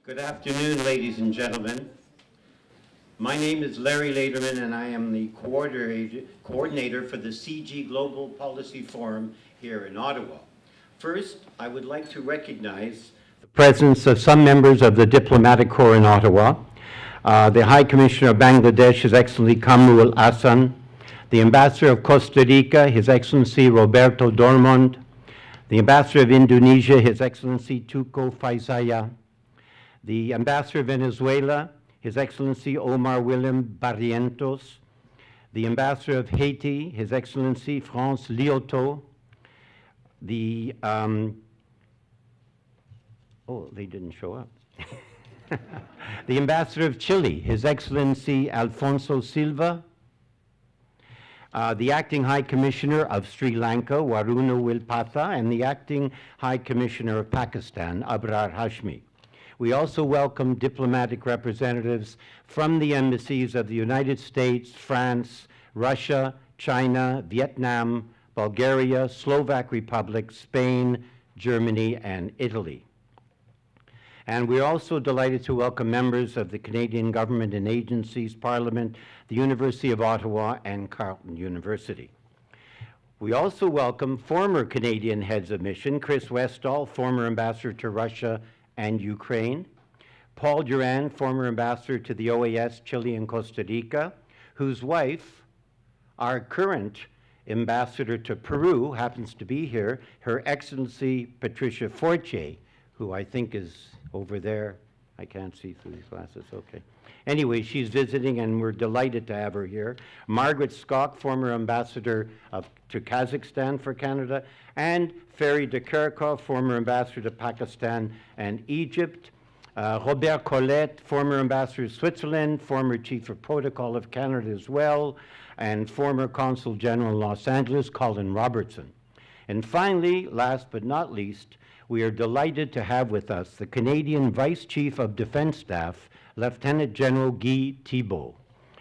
Good afternoon, ladies and gentlemen. My name is Larry Lederman, and I am the coordinator for the CIGI Global Policy Forum here in Ottawa. First, I would like to recognize the presence of some members of the Diplomatic Corps in Ottawa, the High Commissioner of Bangladesh, His Excellency Kamrul Ahsan, the Ambassador of Costa Rica, His Excellency Roberto Dormond, the Ambassador of Indonesia, His Excellency Tuko Faizaya, the Ambassador of Venezuela, His Excellency Omar William Barrientos, the Ambassador of Haiti, His Excellency France Lioto, the, oh, they didn't show up. The Ambassador of Chile, His Excellency Alfonso Silva, the Acting High Commissioner of Sri Lanka, Waruna Wilpatha, and the Acting High Commissioner of Pakistan, Abrar Hashmi. We also welcome diplomatic representatives from the embassies of the United States, France, Russia, China, Vietnam, Bulgaria, Slovak Republic, Spain, Germany, and Italy. And we're also delighted to welcome members of the Canadian government and agencies, Parliament, the University of Ottawa, and Carleton University. We also welcome former Canadian heads of mission, Chris Westall, former ambassador to Russia and Ukraine, Paul Duran, former ambassador to the OAS, Chile, and Costa Rica, whose wife, our current ambassador to Peru, happens to be here, Her Excellency Patricia Fortier, who I think is over there. I can't see through these glasses, okay. Anyway, she's visiting and we're delighted to have her here. Margaret Skok, former ambassador to Kazakhstan for Canada, and Ferry de Kerkhoff, former ambassador to Pakistan and Egypt. Robert Colette, former ambassador to Switzerland, former chief of protocol of Canada as well, and former consul general in Los Angeles, Colin Robertson. And finally, last but not least, we are delighted to have with us the Canadian Vice Chief of Defense Staff, Lieutenant General Guy Thibault.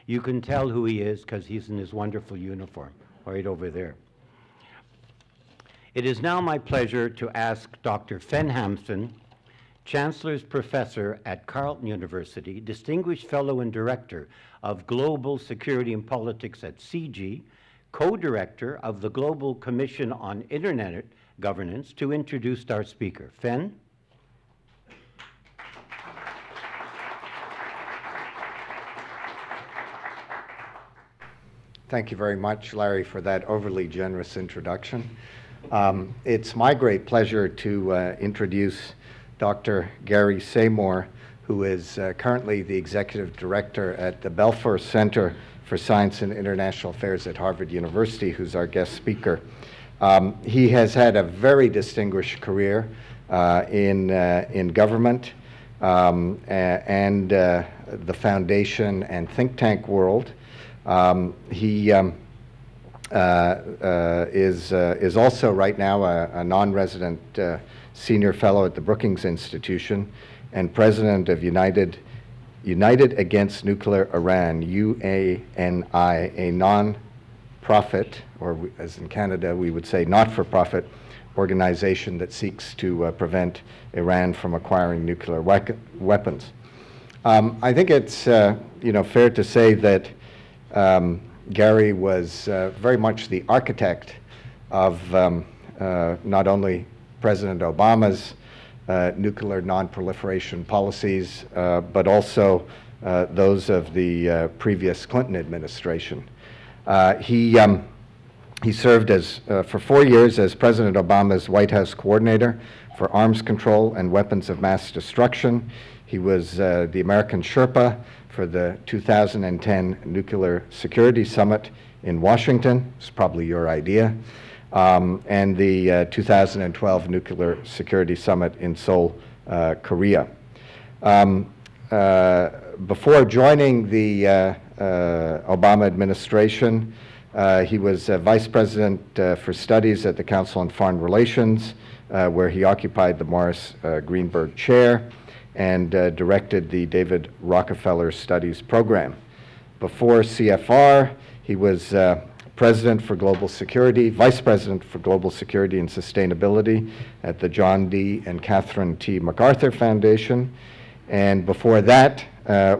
You can tell who he is because he's in his wonderful uniform, right over there. It is now my pleasure to ask Dr. Fen Hampson, Chancellor's Professor at Carleton University, Distinguished Fellow and Director of Global Security and Politics at CIGI, Co-Director of the Global Commission on Internet Governance, to introduce our speaker. Fen? Thank you very much, Larry, for that overly generous introduction. It's my great pleasure to introduce Dr. Gary Seymour, who is currently the Executive Director at the Belfer Center for Science and International Affairs at Harvard University, who's our guest speaker. He has had a very distinguished career in government and the foundation and think tank world. He is also right now a non-resident senior fellow at the Brookings Institution and president of United Against Nuclear Iran, UANI, a non-profit, or as in Canada we would say not-for-profit organization that seeks to prevent Iran from acquiring nuclear weapons. I think it's fair to say that Gary was very much the architect of not only President Obama's nuclear non-proliferation policies, but also those of the previous Clinton administration. He served for 4 years as President Obama's White House coordinator for arms control and weapons of mass destruction. He was the American Sherpa for the 2010 Nuclear Security Summit in Washington. It's probably your idea. And the 2012 Nuclear Security Summit in Seoul, Korea. Before joining the Obama administration, he was Vice President for Studies at the Council on Foreign Relations, where he occupied the Morris Greenberg Chair and directed the David Rockefeller Studies Program. Before CFR, he was President for Global Security, Vice President for Global Security and Sustainability at the John D. and Catherine T. MacArthur Foundation, and before that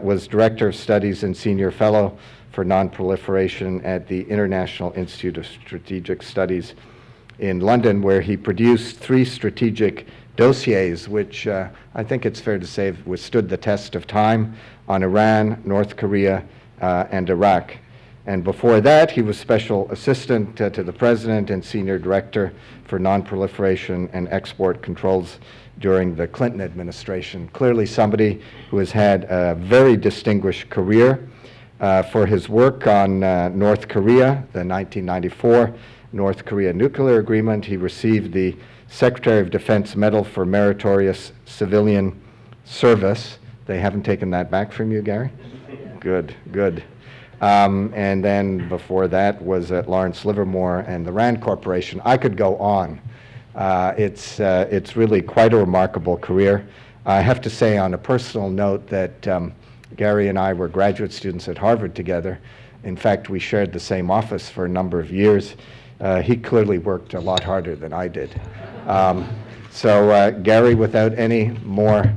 was Director of Studies and Senior Fellow for Non-Proliferation at the International Institute of Strategic Studies in London, where he produced 3 strategic dossiers, which I think it's fair to say have withstood the test of time, on Iran, North Korea, and Iraq. And before that, he was Special Assistant to the President and Senior Director for Non-Proliferation and Export Controls during the Clinton administration. Clearly somebody who has had a very distinguished career. For his work on North Korea, the 1994 North Korea nuclear agreement, he received the Secretary of Defense Medal for Meritorious Civilian Service. They haven't taken that back from you, Gary? Good, good. And then before that was at Lawrence Livermore and the Rand Corporation. I could go on. It's really quite a remarkable career. I have to say on a personal note that Gary and I were graduate students at Harvard together. In fact, we shared the same office for a number of years. He clearly worked a lot harder than I did. So Gary, without any more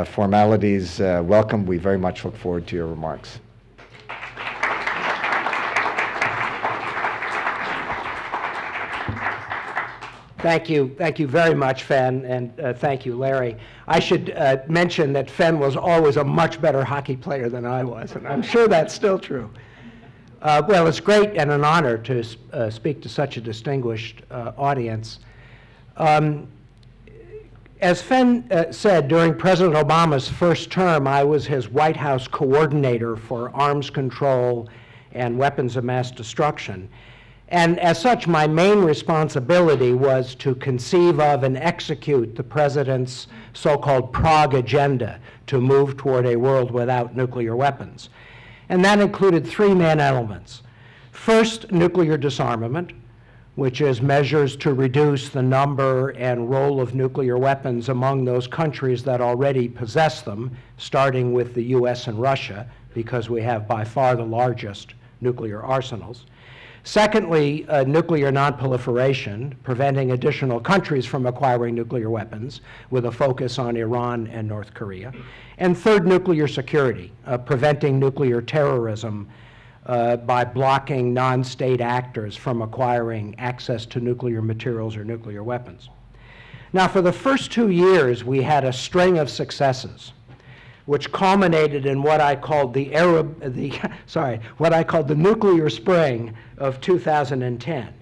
formalities, welcome. We very much look forward to your remarks. Thank you very much, Fen, and thank you, Larry. I should mention that Fen was always a much better hockey player than I was, and I'm sure that's still true. Well, it's great and an honor to speak to such a distinguished audience. As Fen said, during President Obama's first term, I was his White House coordinator for arms control and weapons of mass destruction. And as such, my main responsibility was to conceive of and execute the president's so-called Prague agenda to move toward a world without nuclear weapons. And that included 3 main elements. First, nuclear disarmament, which is measures to reduce the number and role of nuclear weapons among those countries that already possess them, starting with the US and Russia, because we have by far the largest nuclear arsenals. Secondly, nuclear nonproliferation, preventing additional countries from acquiring nuclear weapons with a focus on Iran and North Korea. And third, nuclear security, preventing nuclear terrorism by blocking non-state actors from acquiring access to nuclear materials or nuclear weapons. Now, for the first 2 years, we had a string of successes, which culminated in what I called the nuclear spring of 2010.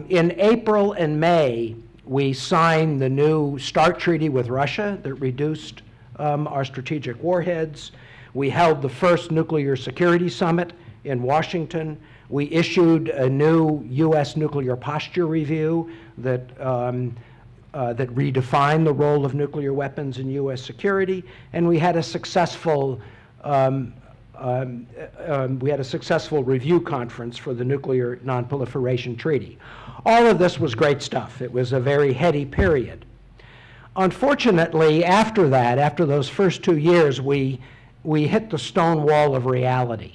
In April and May, we signed the new START treaty with Russia that reduced our strategic warheads. We held the first nuclear security summit in Washington. We issued a new U.S. nuclear posture review that that redefined the role of nuclear weapons in U.S. security, and we had a successful review conference for the Nuclear Nonproliferation Treaty. All of this was great stuff. It was a very heady period. Unfortunately, after that, after those first 2 years, we hit the stone wall of reality.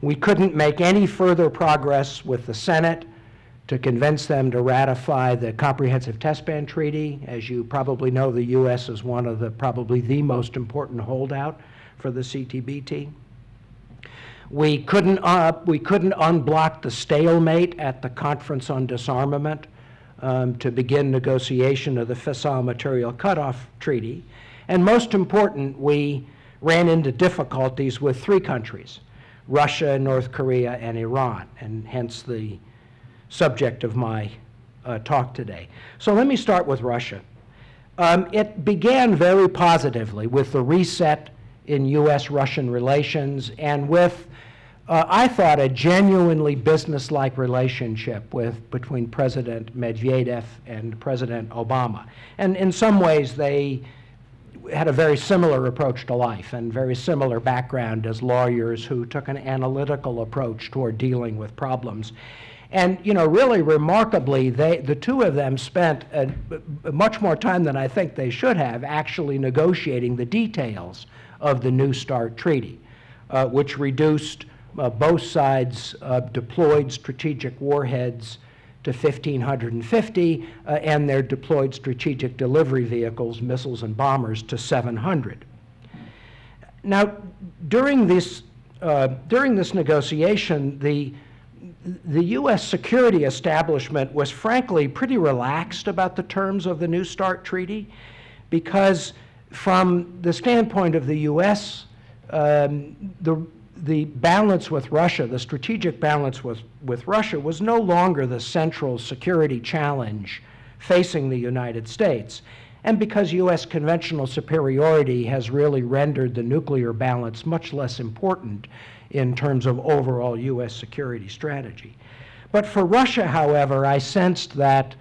We couldn't make any further progress with the Senate to convince them to ratify the Comprehensive Test Ban Treaty. As you probably know, the U.S. is one of the, probably the most important holdout for the CTBT. We couldn't unblock the stalemate at the Conference on Disarmament to begin negotiation of the Fissile Material Cutoff Treaty. And most important, we ran into difficulties with 3 countries, Russia, North Korea, and Iran, and hence the subject of my talk today. So let me start with Russia. It began very positively with the reset in U.S.-Russian relations and with, I thought, a genuinely business-like relationship between President Medvedev and President Obama. And in some ways, they had a very similar approach to life and very similar background as lawyers who took an analytical approach toward dealing with problems. And, you know, really remarkably, the 2 of them spent much more time than I think they should have actually negotiating the details of the new START treaty, which reduced both sides' deployed strategic warheads to 1,550, and their deployed strategic delivery vehicles, missiles and bombers, to 700. Now, during this negotiation, the U.S. security establishment was frankly pretty relaxed about the terms of the New START treaty, because from the standpoint of the U.S., the balance with Russia, the strategic balance with Russia, was no longer the central security challenge facing the United States. And because U.S. conventional superiority has really rendered the nuclear balance much less important in terms of overall U.S. security strategy. But for Russia, however, I sensed that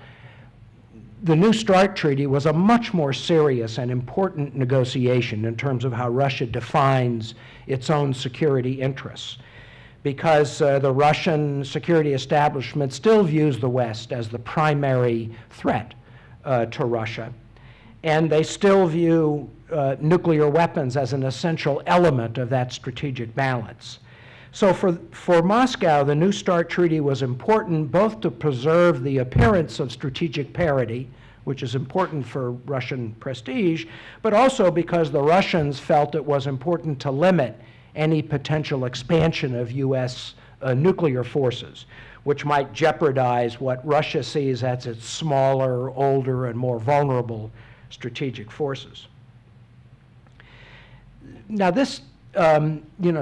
the New START treaty was a much more serious and important negotiation in terms of how Russia defines its own security interests, because the Russian security establishment still views the West as the primary threat to Russia, and they still view nuclear weapons as an essential element of that strategic balance. So for Moscow, the New START treaty was important both to preserve the appearance of strategic parity, which is important for Russian prestige, but also because the Russians felt it was important to limit any potential expansion of U.S. Nuclear forces, which might jeopardize what Russia sees as its smaller, older, and more vulnerable strategic forces. Now, this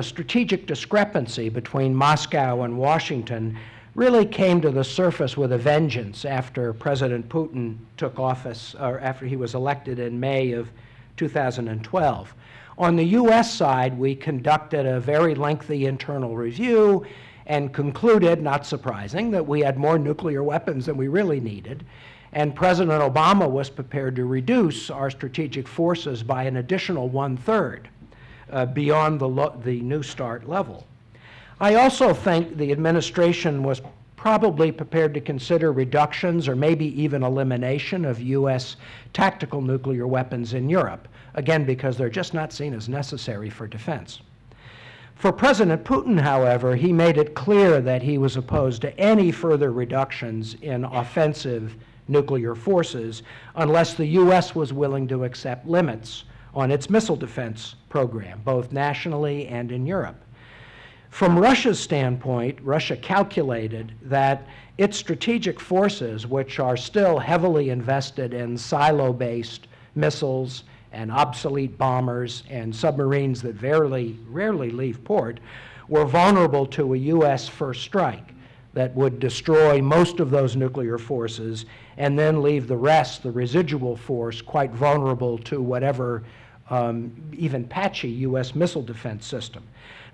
strategic discrepancy between Moscow and Washington really came to the surface with a vengeance after President Putin took office, or after he was elected in May of 2012. On the U.S. side, we conducted a very lengthy internal review and concluded, not surprising, that we had more nuclear weapons than we really needed. And President Obama was prepared to reduce our strategic forces by an additional 1/3 beyond the New START level. I also think the administration was probably prepared to consider reductions or maybe even elimination of U.S. tactical nuclear weapons in Europe, again, because they're just not seen as necessary for defense. For President Putin, however, he made it clear that he was opposed to any further reductions in offensive nuclear forces unless the U.S. was willing to accept limits on its missile defense program, both nationally and in Europe. From Russia's standpoint, Russia calculated that its strategic forces, which are still heavily invested in silo-based missiles and obsolete bombers and submarines that rarely leave port, were vulnerable to a U.S. first strike that would destroy most of those nuclear forces and then leave the rest, the residual force, quite vulnerable to whatever even patchy U.S. missile defense system.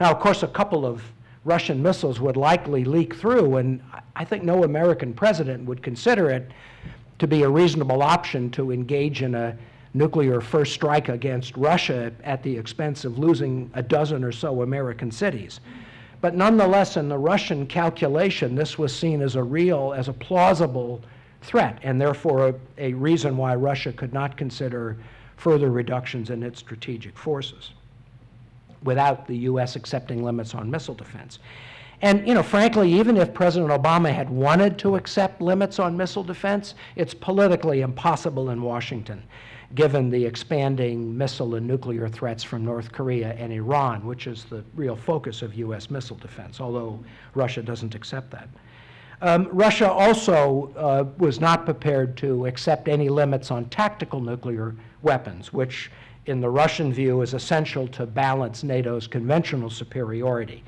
Now, of course, a couple of Russian missiles would likely leak through, and I think no American president would consider it to be a reasonable option to engage in a nuclear first strike against Russia at the expense of losing a dozen or so American cities. But nonetheless, in the Russian calculation, this was seen as a plausible threat, and therefore a reason why Russia could not consider further reductions in its strategic forces without the U.S. accepting limits on missile defense. And, frankly, even if President Obama had wanted to accept limits on missile defense, it's politically impossible in Washington, given the expanding missile and nuclear threats from North Korea and Iran, which is the real focus of U.S. missile defense, although Russia doesn't accept that. Russia also was not prepared to accept any limits on tactical nuclear weapons, which in the Russian view is essential to balance NATO's conventional superiority.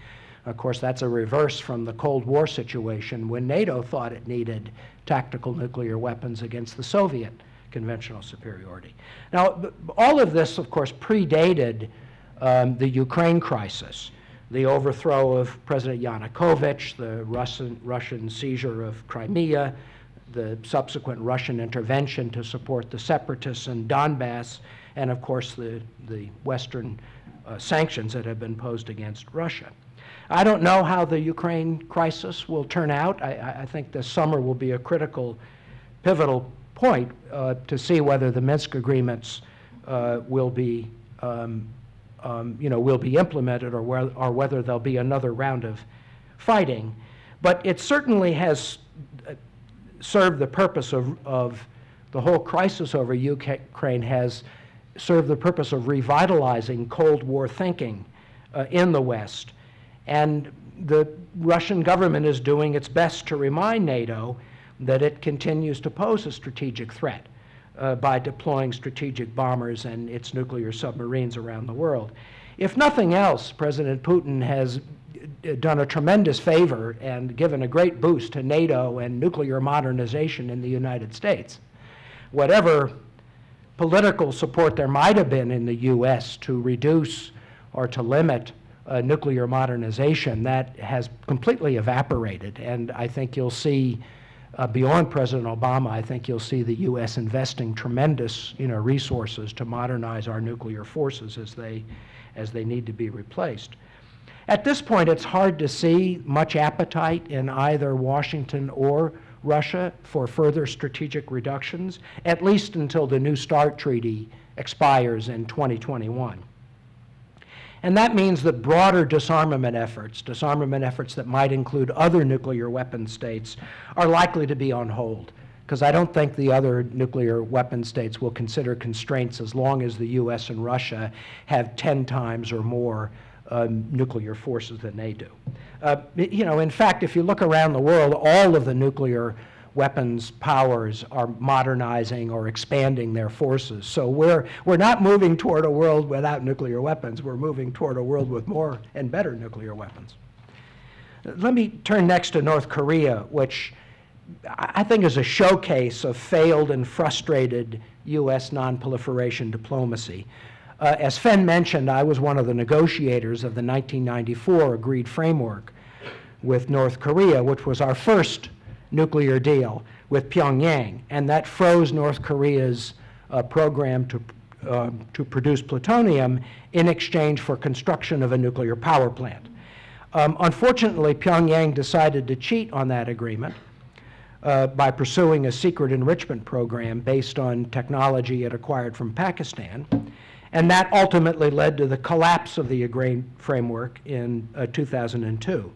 Of course, that's a reverse from the Cold War situation when NATO thought it needed tactical nuclear weapons against the Soviet conventional superiority. Now, all of this, of course, predated the Ukraine crisis, the overthrow of President Yanukovych, the Russian seizure of Crimea, the subsequent Russian intervention to support the separatists in Donbass, and of course the Western sanctions that have been imposed against Russia. I don't know how the Ukraine crisis will turn out. I think this summer will be a critical, pivotal point to see whether the Minsk agreements will be implemented or whether there'll be another round of fighting. But it certainly has served the purpose of the whole crisis over Ukraine has served the purpose of revitalizing Cold War thinking in the West. And the Russian government is doing its best to remind NATO that it continues to pose a strategic threat by deploying strategic bombers and its nuclear submarines around the world. If nothing else, President Putin has done a tremendous favor and given a great boost to NATO and nuclear modernization in the United States. Whatever political support there might have been in the U.S. to reduce or to limit nuclear modernization, that has completely evaporated. And I think you'll see, beyond President Obama, I think you'll see the U.S. investing tremendous, resources to modernize our nuclear forces as they need to be replaced. At this point, it's hard to see much appetite in either Washington or Russia for further strategic reductions, at least until the New START treaty expires in 2021. And that means that broader disarmament efforts that might include other nuclear weapon states, are likely to be on hold, because I don't think the other nuclear weapon states will consider constraints as long as the US and Russia have 10 times or more nuclear forces than they do. In fact, if you look around the world, all of the nuclear weapons powers are modernizing or expanding their forces. So we're not moving toward a world without nuclear weapons. We're moving toward a world with more and better nuclear weapons. Let me turn next to North Korea, which I think is a showcase of failed and frustrated U.S. nonproliferation diplomacy. As Fenn mentioned, I was one of the negotiators of the 1994 agreed framework with North Korea, which was our first nuclear deal with Pyongyang, and that froze North Korea's program to produce plutonium in exchange for construction of a nuclear power plant. Unfortunately, Pyongyang decided to cheat on that agreement by pursuing a secret enrichment program based on technology it acquired from Pakistan, and that ultimately led to the collapse of the agreed framework in 2002.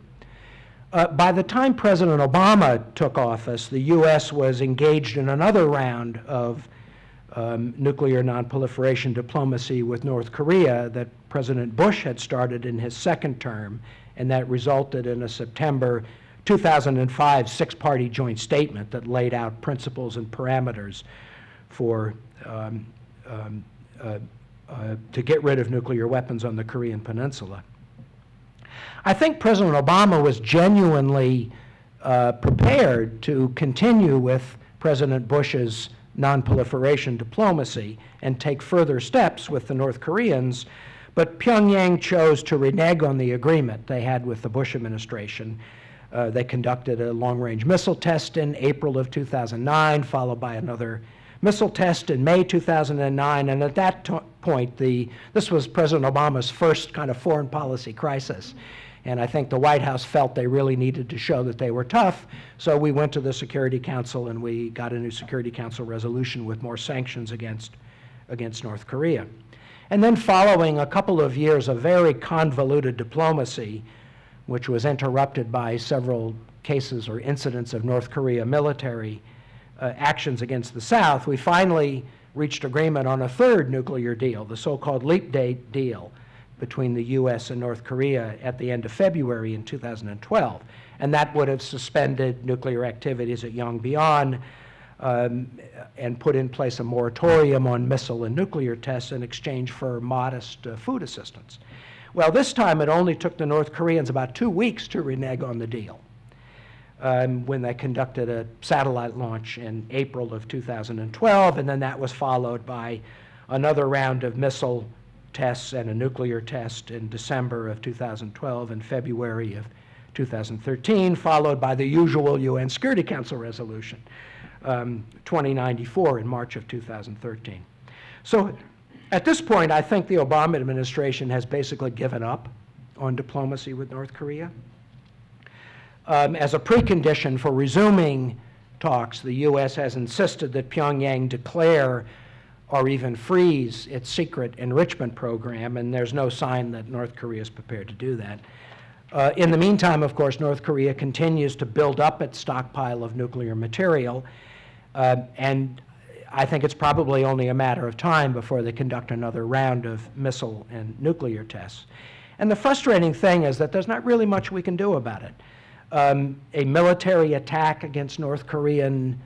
By the time President Obama took office, the U.S. was engaged in another round of nuclear nonproliferation diplomacy with North Korea that President Bush had started in his second term, and that resulted in a September 2005 six-party joint statement that laid out principles and parameters for to get rid of nuclear weapons on the Korean Peninsula. I think President Obama was genuinely prepared to continue with President Bush's nonproliferation diplomacy and take further steps with the North Koreans, but Pyongyang chose to renege on the agreement they had with the Bush administration. They conducted a long-range missile test in April of 2009, followed by another missile test in May 2009, and at that point, this was President Obama's first kind of foreign policy crisis. And I think the White House felt they really needed to show that they were tough, so we went to the Security Council and we got a new Security Council resolution with more sanctions against North Korea. And then following a couple of years of very convoluted diplomacy, which was interrupted by several cases or incidents of North Korea military actions against the South, we finally reached agreement on a third nuclear deal, the so-called Leap Day deal between the U.S. and North Korea at the end of February in 2012. And that would have suspended nuclear activities at Yongbyon and put in place a moratorium on missile and nuclear tests in exchange for modest food assistance. Well, this time it only took the North Koreans about 2 weeks to renege on the deal when they conducted a satellite launch in April of 2012, and then that was followed by another round of missile tests and a nuclear test in December of 2012 and February of 2013, followed by the usual UN Security Council resolution, 2094 in March of 2013. So at this point, I think the Obama administration has basically given up on diplomacy with North Korea. As a precondition for resuming talks, the U.S. has insisted that Pyongyang declare or even freeze its secret enrichment program, and there's no sign that North Korea is prepared to do that. In the meantime, of course, North Korea continues to build up its stockpile of nuclear material, and I think it's probably only a matter of time before they conduct another round of missile and nuclear tests. And the frustrating thing is that there's not really much we can do about it. A military attack against North Korean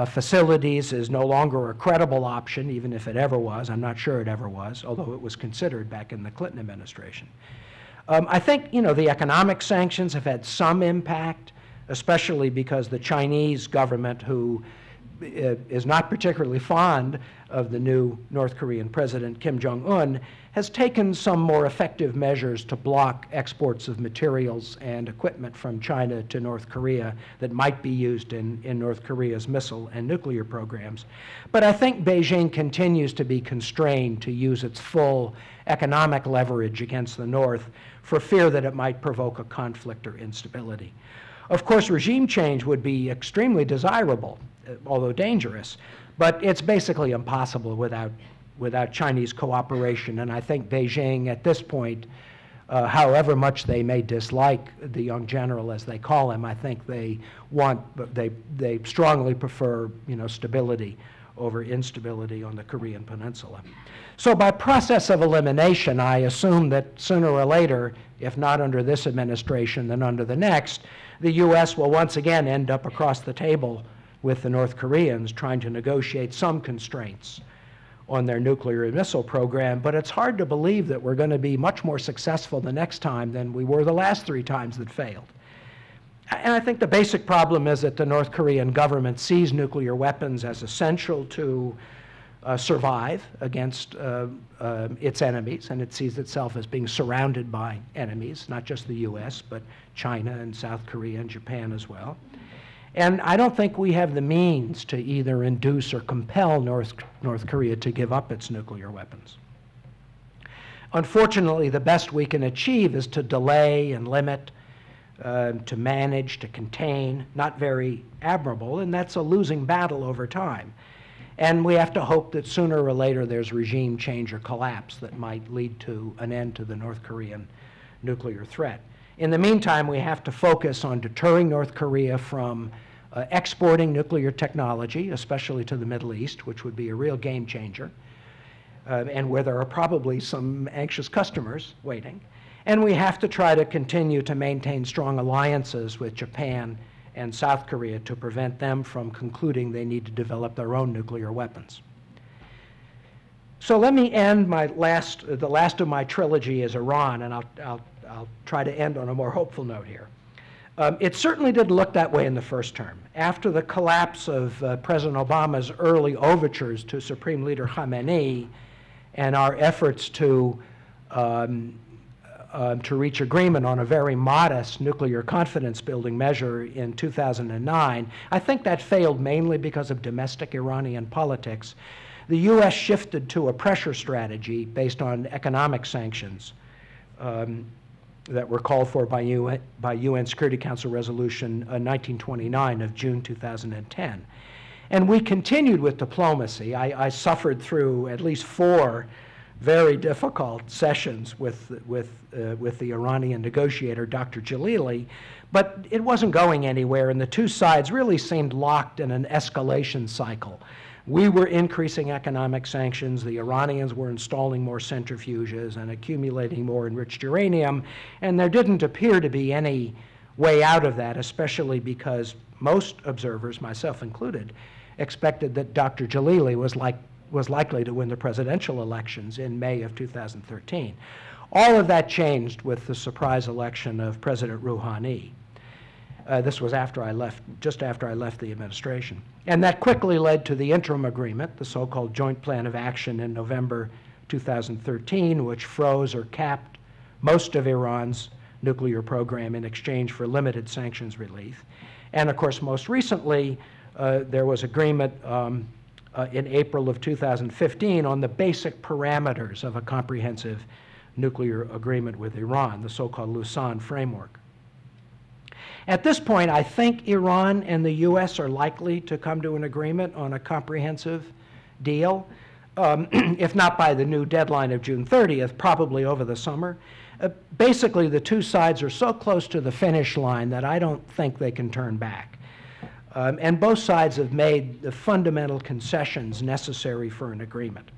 facilities is no longer a credible option, even if it ever was. I'm not sure it ever was, although it was considered back in the Clinton administration. I think, the economic sanctions have had some impact, especially because the Chinese government, who is not particularly fond of the new North Korean president, Kim Jong-un, has taken some more effective measures to block exports of materials and equipment from China to North Korea that might be used in North Korea's missile and nuclear programs. But I think Beijing continues to be constrained to use its full economic leverage against the North for fear that it might provoke a conflict or instability. Of course, regime change would be extremely desirable, although dangerous, but it's basically impossible without Chinese cooperation. And I think Beijing at this point, however much they may dislike the young general, as they call him, I think they strongly prefer, stability over instability on the Korean Peninsula. So by process of elimination, I assume that sooner or later, if not under this administration, then under the next, the U.S. will once again end up across the table with the North Koreans trying to negotiate some constraints on their nuclear and missile program, but it's hard to believe that we're going to be much more successful the next time than we were the last 3 times that failed. And I think the basic problem is that the North Korean government sees nuclear weapons as essential to survive against its enemies, and it sees itself as being surrounded by enemies, not just the U.S., but China and South Korea and Japan as well. And I don't think we have the means to either induce or compel North Korea to give up its nuclear weapons. Unfortunately, the best we can achieve is to delay and limit, to manage, to contain, not very admirable, and that's a losing battle over time. And we have to hope that sooner or later there's regime change or collapse that might lead to an end to the North Korean nuclear threat. In the meantime, we have to focus on deterring North Korea from exporting nuclear technology, especially to the Middle East, which would be a real game changer, and where there are probably some anxious customers waiting. And we have to try to continue to maintain strong alliances with Japan and South Korea to prevent them from concluding they need to develop their own nuclear weapons. So let me end the last of my trilogy is Iran, and I'll try to end on a more hopeful note here. It certainly didn't look that way in the first term. After the collapse of President Obama's early overtures to Supreme Leader Khamenei and our efforts to reach agreement on a very modest nuclear confidence-building measure in 2009, I think that failed mainly because of domestic Iranian politics. The U.S. shifted to a pressure strategy based on economic sanctions that were called for by UN Security Council Resolution 1929 of June 2010. And we continued with diplomacy. I suffered through at least 4 very difficult sessions with the Iranian negotiator, Dr. Jalili, but it wasn't going anywhere, and the two sides really seemed locked in an escalation cycle. We were increasing economic sanctions, the Iranians were installing more centrifuges and accumulating more enriched uranium, and there didn't appear to be any way out of that, especially because most observers, myself included, expected that Dr. Jalili was likely to win the presidential elections in May of 2013. All of that changed with the surprise election of President Rouhani. This was just after I left the administration. And that quickly led to the interim agreement, the so-called Joint Plan of Action in November 2013, which froze or capped most of Iran's nuclear program in exchange for limited sanctions relief. And of course, most recently, there was agreement in April of 2015 on the basic parameters of a comprehensive nuclear agreement with Iran, the so-called Lausanne framework. At this point, I think Iran and the U.S. are likely to come to an agreement on a comprehensive deal. if not by the new deadline of June 30th, probably over the summer. Basically, the two sides are so close to the finish line that I don't think they can turn back. And both sides have made the fundamental concessions necessary for an agreement.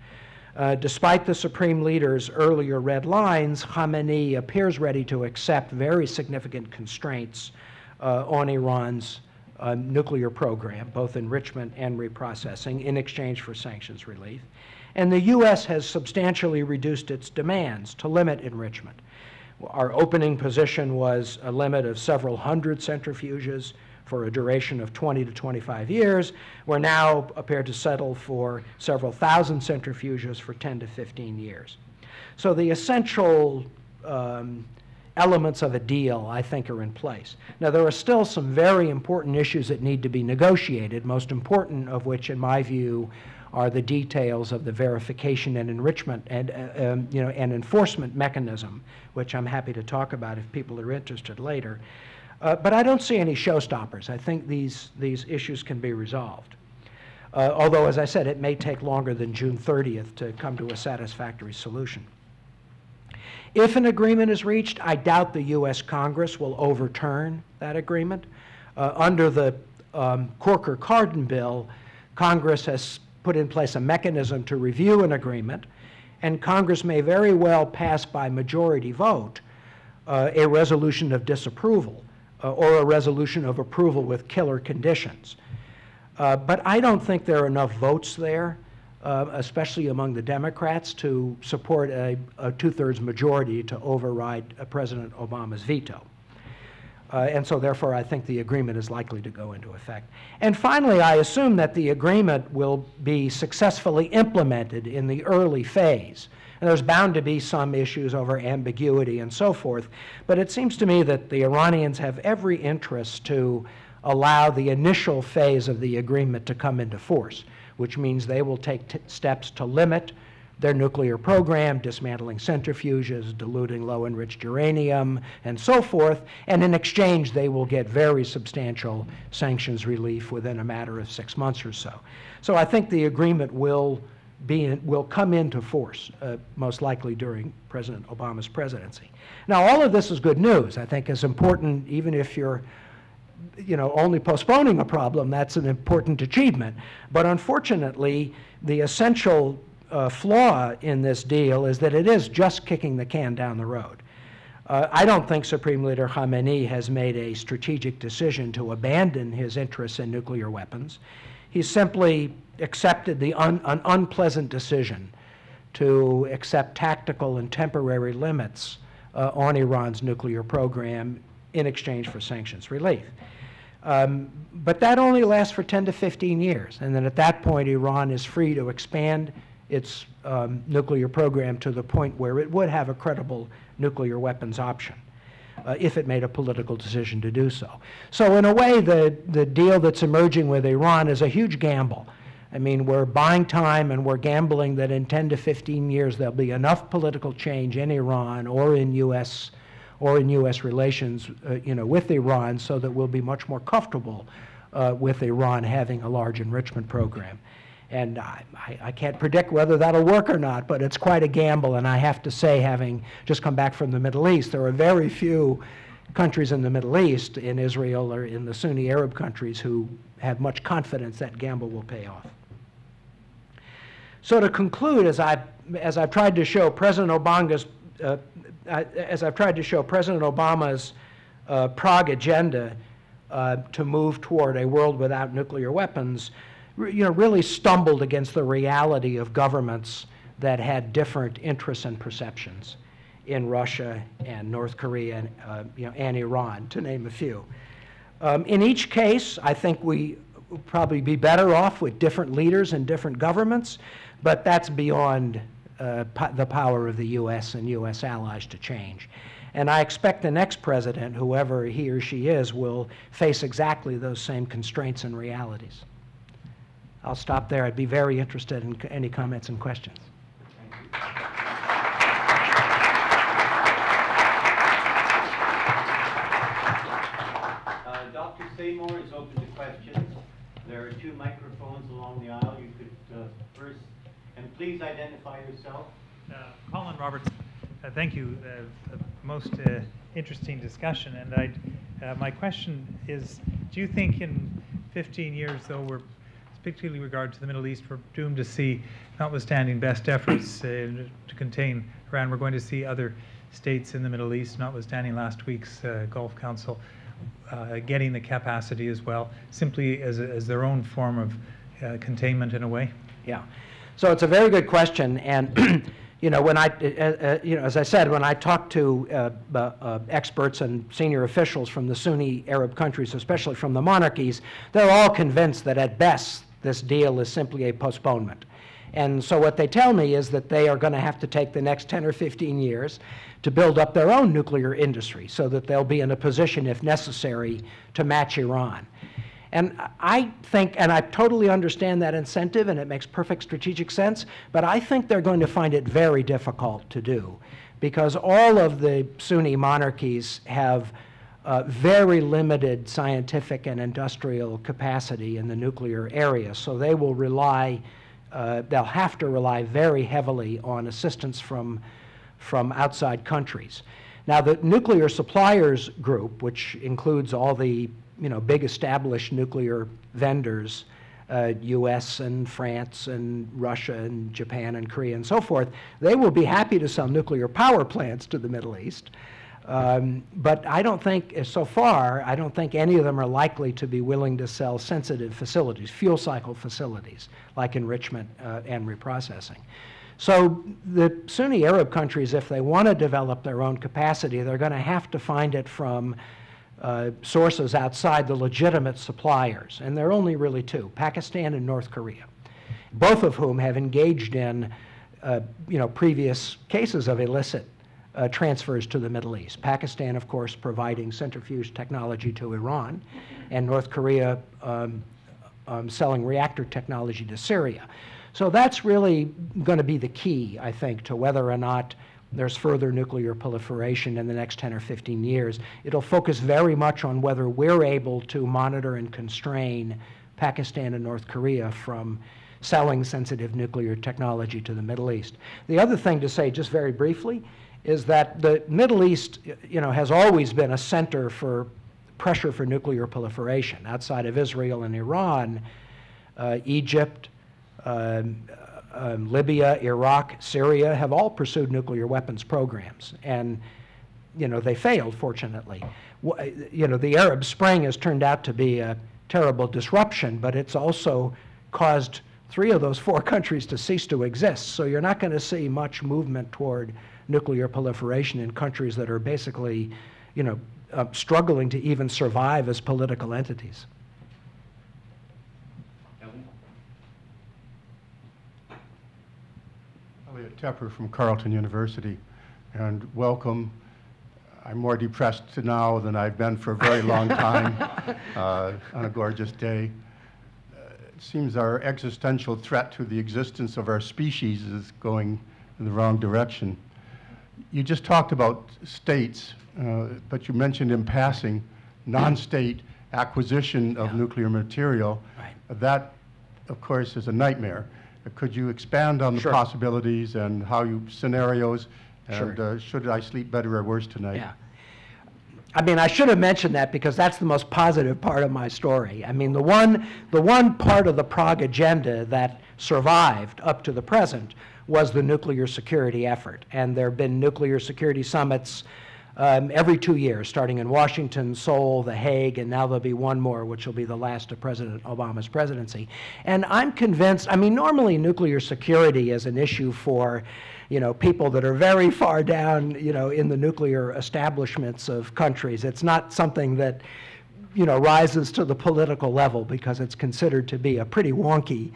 Despite the Supreme Leader's earlier red lines, Khamenei appears ready to accept very significant constraints on Iran's nuclear program, both enrichment and reprocessing, in exchange for sanctions relief. And the U.S. has substantially reduced its demands to limit enrichment. Our opening position was a limit of several hundred centrifuges for a duration of 20 to 25 years. We're now prepared to settle for several thousand centrifuges for 10 to 15 years. So the essential elements of a deal, I think, are in place. Now, there are still some very important issues that need to be negotiated, most important of which, in my view, are the details of the verification and enrichment and and enforcement mechanism, which I'm happy to talk about if people are interested later. But I don't see any showstoppers. I think these issues can be resolved. Although, as I said, it may take longer than June 30th to come to a satisfactory solution. If an agreement is reached, I doubt the U.S. Congress will overturn that agreement. Under the Corker-Cardin bill, Congress has put in place a mechanism to review an agreement, and Congress may very well pass by majority vote a resolution of disapproval or a resolution of approval with killer conditions. But I don't think there are enough votes there, especially among the Democrats, to support a two-thirds majority to override President Obama's veto. And so therefore, I think the agreement is likely to go into effect. And finally, I assume that the agreement will be successfully implemented in the early phase. And there's bound to be some issues over ambiguity and so forth, but it seems to me that the Iranians have every interest to allow the initial phase of the agreement to come into force, which means they will take steps to limit their nuclear program, dismantling centrifuges, diluting low-enriched uranium, and so forth, and in exchange they will get very substantial sanctions relief within a matter of 6 months or so. So I think the agreement will come into force, most likely during President Obama's presidency. Now, all of this is good news. I think it's important, even if you're only postponing a problem, that's an important achievement. But unfortunately, the essential flaw in this deal is that it is just kicking the can down the road. I don't think Supreme Leader Khamenei has made a strategic decision to abandon his interests in nuclear weapons. He simply accepted an unpleasant decision to accept tactical and temporary limits on Iran's nuclear program in exchange for sanctions relief. But that only lasts for 10 to 15 years, and then at that point Iran is free to expand its nuclear program to the point where it would have a credible nuclear weapons option if it made a political decision to do so. So in a way, the deal that's emerging with Iran is a huge gamble. I mean, we're buying time and we're gambling that in 10 to 15 years there'll be enough political change in Iran or in U.S. relations with Iran so that we'll be much more comfortable with Iran having a large enrichment program. And I can't predict whether that'll work or not, but it's quite a gamble. And I have to say, having just come back from the Middle East, there are very few countries in the Middle East, in Israel or in the Sunni Arab countries, who have much confidence that gamble will pay off. So to conclude, as I've tried to show President Obama's Prague agenda to move toward a world without nuclear weapons, really stumbled against the reality of governments that had different interests and perceptions in Russia and North Korea and Iran, to name a few. In each case, I think we would probably be better off with different leaders and different governments, but that's beyond the power of the U.S. and U.S. allies to change. And I expect the next president, whoever he or she is, will face exactly those same constraints and realities. I'll stop there. I'd be very interested in any comments and questions. Dr. Seymour is open to questions. There are 2 microphones along the aisle. You could first And please identify yourself. Colin Roberts, thank you. Most interesting discussion. And my question is, do you think in 15 years, though, we're particularly regard to the Middle East, we're doomed to see, notwithstanding best efforts to contain Iran, we're going to see other states in the Middle East, notwithstanding last week's Gulf Council, getting the capacity as well, simply as their own form of containment in a way? Yeah. So it's a very good question. And you know, when as I said, when I talk to experts and senior officials from the Sunni Arab countries, especially from the monarchies, they're all convinced that at best this deal is simply a postponement. And so what they tell me is that they are going to have to take the next 10 or 15 years to build up their own nuclear industry so that they'll be in a position, if necessary, to match Iran. And I think, and I totally understand that incentive, and it makes perfect strategic sense, but I think they're going to find it very difficult to do, because all of the Sunni monarchies have very limited scientific and industrial capacity in the nuclear area, so they will rely, they'll have to rely very heavily on assistance from outside countries. Now, the nuclear suppliers group, which includes all the big established nuclear vendors, US and France and Russia and Japan and Korea and so forth, they will be happy to sell nuclear power plants to the Middle East. But I don't think, so far, I don't think any of them are likely to be willing to sell sensitive facilities, fuel cycle facilities, like enrichment and reprocessing. So the Sunni Arab countries, if they want to develop their own capacity, they're going to have to find it from sources outside the legitimate suppliers. And there are only really two, Pakistan and North Korea, both of whom have engaged in previous cases of illicit transfers to the Middle East. Pakistan, of course, providing centrifuge technology to Iran, and North Korea selling reactor technology to Syria. So that's really going to be the key, I think, to whether or not there's further nuclear proliferation in the next 10 or 15 years. It'll focus very much on whether we're able to monitor and constrain Pakistan and North Korea from selling sensitive nuclear technology to the Middle East. The other thing to say, just very briefly, is that the Middle East, has always been a center for pressure for nuclear proliferation. Outside of Israel and Iran, Egypt, Libya, Iraq, Syria have all pursued nuclear weapons programs, and they failed, fortunately. The Arab Spring has turned out to be a terrible disruption, but it's also caused 3 of those 4 countries to cease to exist. So you're not going to see much movement toward nuclear proliferation in countries that are basically, struggling to even survive as political entities. Elliot Tepper from Carleton University, and welcome. I'm more depressed now than I've been for a very long time on a gorgeous day. It seems our existential threat to the existence of our species is going in the wrong direction. You just talked about states, but you mentioned in passing non-state acquisition of nuclear material. Right. That, of course, is a nightmare. Could you expand on the possibilities and how scenarios, and should I sleep better or worse tonight? Yeah. I mean, I should have mentioned that because that's the most positive part of my story. I mean, the one part of the Prague agenda that survived up to the present was the nuclear security effort. And there have been nuclear security summits every 2 years, starting in Washington, Seoul, The Hague, and now there'll be one more, which will be the last of President Obama's presidency. And I'm convinced, I mean, normally nuclear security is an issue for, people that are very far down, in the nuclear establishments of countries. It's not something that, rises to the political level because it's considered to be a pretty wonky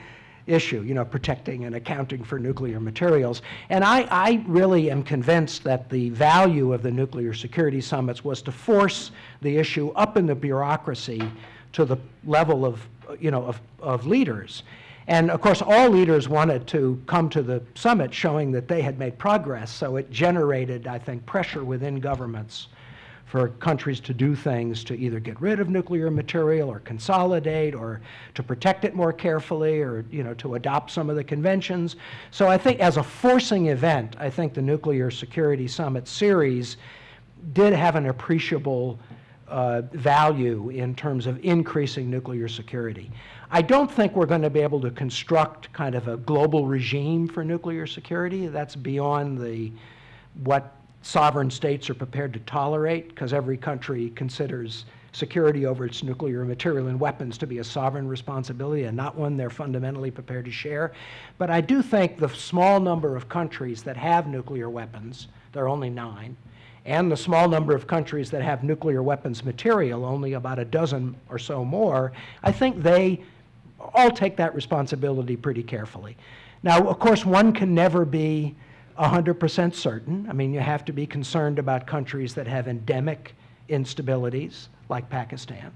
issue, protecting and accounting for nuclear materials. And I really am convinced that the value of the nuclear security summits was to force the issue up in the bureaucracy to the level of, of leaders. And of course, all leaders wanted to come to the summit showing that they had made progress, so it generated, I think, pressure within governments for countries to do things to either get rid of nuclear material or consolidate or to protect it more carefully or, you know, to adopt some of the conventions. So I think as a forcing event, I think the Nuclear Security Summit series did have an appreciable value in terms of increasing nuclear security. I don't think we're going to be able to construct kind of a global regime for nuclear security. That's beyond what sovereign states are prepared to tolerate, because every country considers security over its nuclear material and weapons to be a sovereign responsibility and not one they're fundamentally prepared to share. But I do think the small number of countries that have nuclear weapons, there are only 9, and the small number of countries that have nuclear weapons material, only about a dozen or so more, I think they all take that responsibility pretty carefully. Now, of course, one can never be 100% certain. I mean, you have to be concerned about countries that have endemic instabilities, like Pakistan.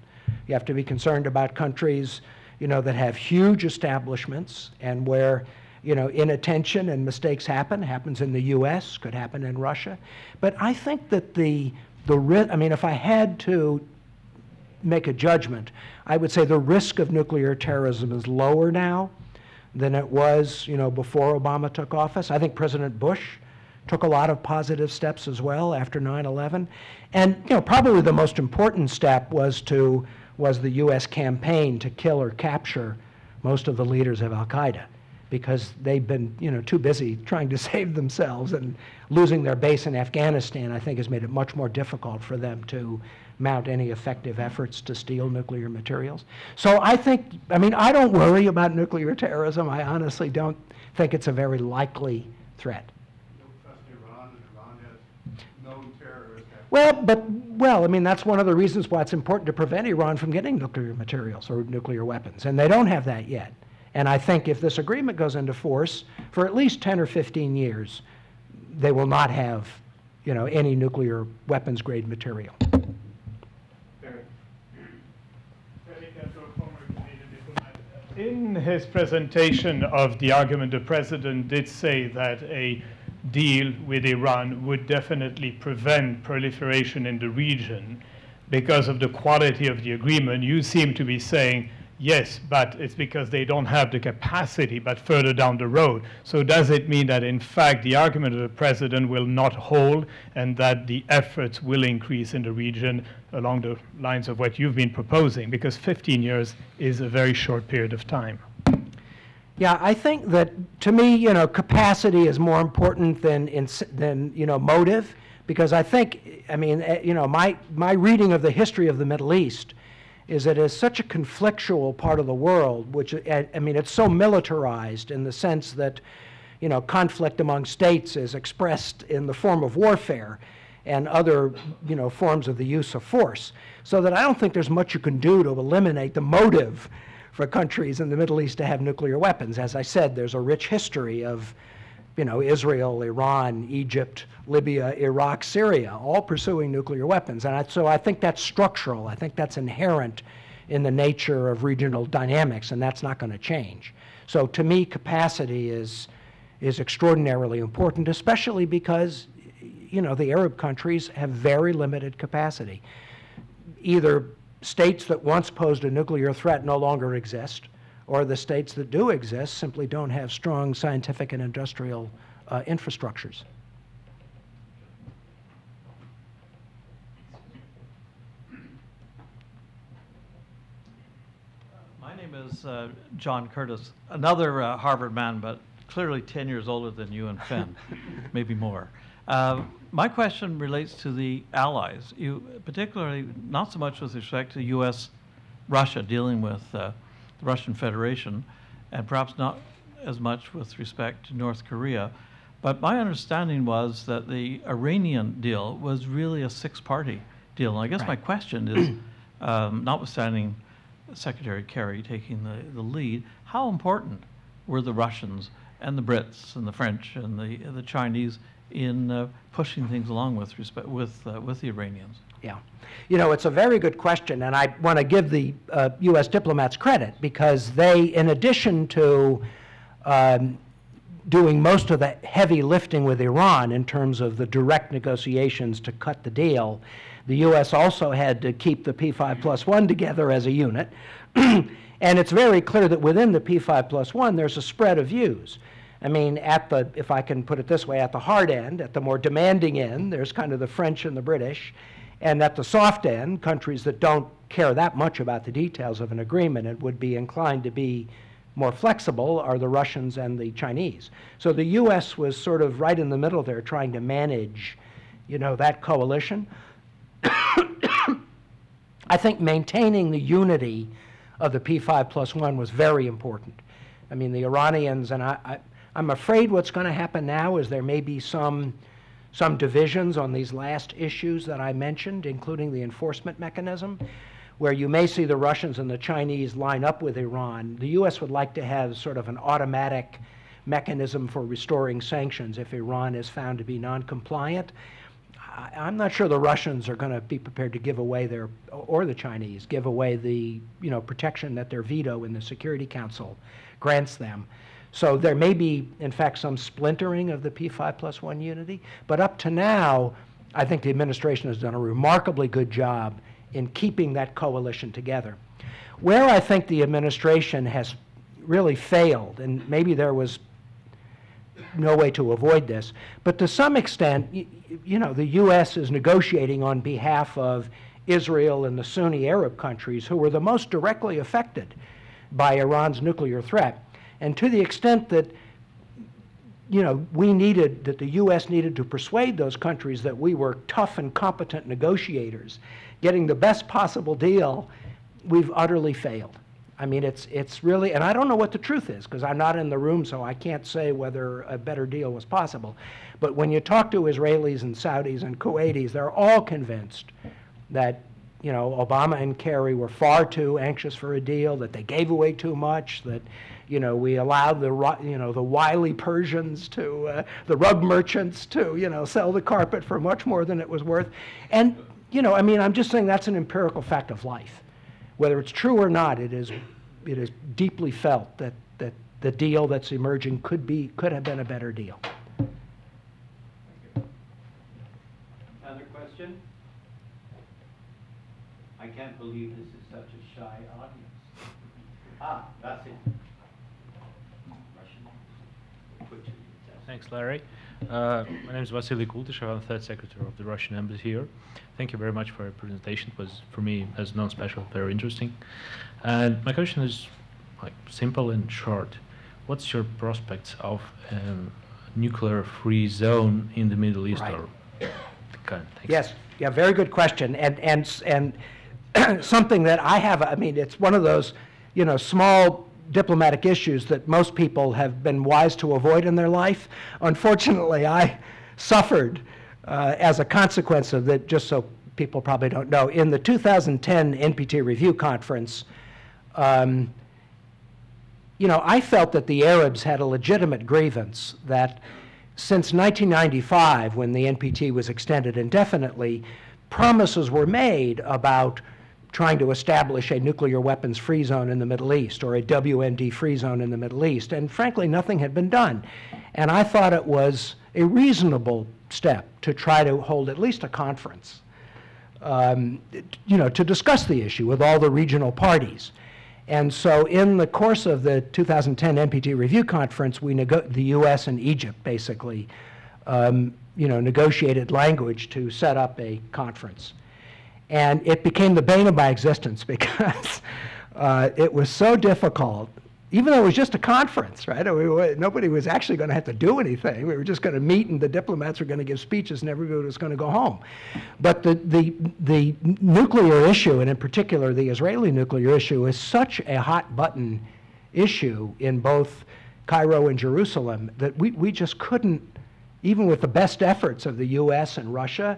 You have to be concerned about countries, you know, that have huge establishments and where, you know, inattention and mistakes happens in the US, could happen in Russia. But I think that I mean, if I had to make a judgment, I would say the risk of nuclear terrorism is lower now than it was, you know, before Obama took office. I think President Bush took a lot of positive steps as well after 9/11. And, you know, probably the most important step was the US campaign to kill or capture most of the leaders of Al-Qaeda, because they've been, you know, too busy trying to save themselves, and losing their base in Afghanistan, I think, has made it much more difficult for them to mount any effective efforts to steal nuclear materials. So I think, I mean, I don't worry about nuclear terrorism. I honestly don't think it's a very likely threat. You don't trust Iran, and Iran has known terrorists. Well, I mean, that's one of the reasons why it's important to prevent Iran from getting nuclear materials or nuclear weapons, and they don't have that yet. And I think if this agreement goes into force, for at least 10 or 15 years, they will not have, you know, any nuclear weapons-grade material. In his presentation of the argument, the president did say that a deal with Iran would definitely prevent proliferation in the region because of the quality of the agreement. You seem to be saying, yes, but it's because they don't have the capacity, but further down the road. So does it mean that, in fact, the argument of the president will not hold and that the efforts will increase in the region along the lines of what you've been proposing? Because 15 years is a very short period of time. Yeah, I think that, to me, you know, capacity is more important than you know, motive, because I think, I mean, you know, my reading of the history of the Middle East is that it's such a conflictual part of the world, which, I mean, it's so militarized in the sense that, you know, conflict among states is expressed in the form of warfare and other, you know, forms of the use of force. So that I don't think there's much you can do to eliminate the motive for countries in the Middle East to have nuclear weapons. As I said, there's a rich history of, you know, Israel, Iran, Egypt, Libya, Iraq, Syria, all pursuing nuclear weapons. And so I think that's structural. I think that's inherent in the nature of regional dynamics, and that's not going to change. So to me, capacity is extraordinarily important, especially because, you know, the Arab countries have very limited capacity. Either states that once posed a nuclear threat no longer exist, or the states that do exist simply don't have strong scientific and industrial infrastructures. My name is John Curtis, another Harvard man, but clearly 10 years older than you and Finn, maybe more. My question relates to the allies, particularly not so much with respect to U.S.-Russia dealing with the Russian Federation, and perhaps not as much with respect to North Korea. But my understanding was that the Iranian deal was really a six-party deal. And I guess my question is, notwithstanding Secretary Kerry taking the lead, how important were the Russians and the Brits and the French and the Chinese in pushing things along with respect with the Iranians? Yeah. You know, it's a very good question, and I want to give the U.S. diplomats credit, because they, in addition to doing most of the heavy lifting with Iran in terms of the direct negotiations to cut the deal. The U.S. also had to keep the P5+1 together as a unit. And it's very clear that within the P5+1, there's a spread of views. I mean, at the, if I can put it this way, at the hard end, at the more demanding end, there's kind of the French and the British. And at the soft end, countries that don't care that much about the details of an agreement and would be inclined to be more flexible are the Russians and the Chinese. So the U.S. was sort of right in the middle there trying to manage, you know, that coalition. I think maintaining the unity of the P5+1 was very important. I mean, the Iranians, and I'm afraid what's going to happen now is there may be some divisions on these last issues that I mentioned, including the enforcement mechanism, where you may see the Russians and the Chinese line up with Iran. The U.S. would like to have sort of an automatic mechanism for restoring sanctions if Iran is found to be non-compliant. I'm not sure the Russians are going to be prepared to give away their, or the Chinese, give away the, you know, protection that their veto in the Security Council grants them. So there may be, in fact, some splintering of the P5+1 unity, but up to now, I think the administration has done a remarkably good job in keeping that coalition together. Where I think the administration has really failed, and maybe there was no way to avoid this, but to some extent, you know, the U.S. is negotiating on behalf of Israel and the Sunni Arab countries who were the most directly affected by Iran's nuclear threat. And to the extent that, you know, that the U.S. needed to persuade those countries that we were tough and competent negotiators, getting the best possible deal, we've utterly failed. I mean, it's really, and I don't know what the truth is, because I'm not in the room, so I can't say whether a better deal was possible. But when you talk to Israelis and Saudis and Kuwaitis, they're all convinced that, you know, Obama and Kerry were far too anxious for a deal, that they gave away too much, that, you know, we allowed the, you know, the wily Persians to, the rug merchants to, you know, sell the carpet for much more than it was worth. And, you know, I mean, I'm just saying that's an empirical fact of life. Whether it's true or not, it is deeply felt that the deal that's emerging could have been a better deal. Another question? I can't believe this is such a shy audience. That's it. Russian. Thanks, Larry. My name is Vasily Kultyshev. I'm the third secretary of the Russian embassy here. Thank you very much for your presentation. It was, for me, as non-special, very interesting. And my question is like simple and short. What's your prospects of nuclear-free zone in the Middle East? Right. Or kind? Yes, yeah, very good question. And something that I have, I mean, it's one of those, you know, small diplomatic issues that most people have been wise to avoid in their life. Unfortunately, I suffered as a consequence of that, just so people probably don't know. In the 2010 NPT review conference, you know, I felt that the Arabs had a legitimate grievance that since 1995, when the NPT was extended indefinitely, promises were made about trying to establish a nuclear weapons free zone in the Middle East or a WMD free zone in the Middle East, and frankly, nothing had been done. And I thought it was a reasonable step to try to hold at least a conference, you know, to discuss the issue with all the regional parties. And so in the course of the 2010 NPT review conference, the U.S. and Egypt basically, you know, negotiated language to set up a conference. And it became the bane of my existence because it was so difficult, even though it was just a conference, right? Nobody was actually going to have to do anything. We were just going to meet and the diplomats were going to give speeches and everybody was going to go home. But the nuclear issue, and in particular the Israeli nuclear issue, is such a hot button issue in both Cairo and Jerusalem that we just couldn't, even with the best efforts of the US and Russia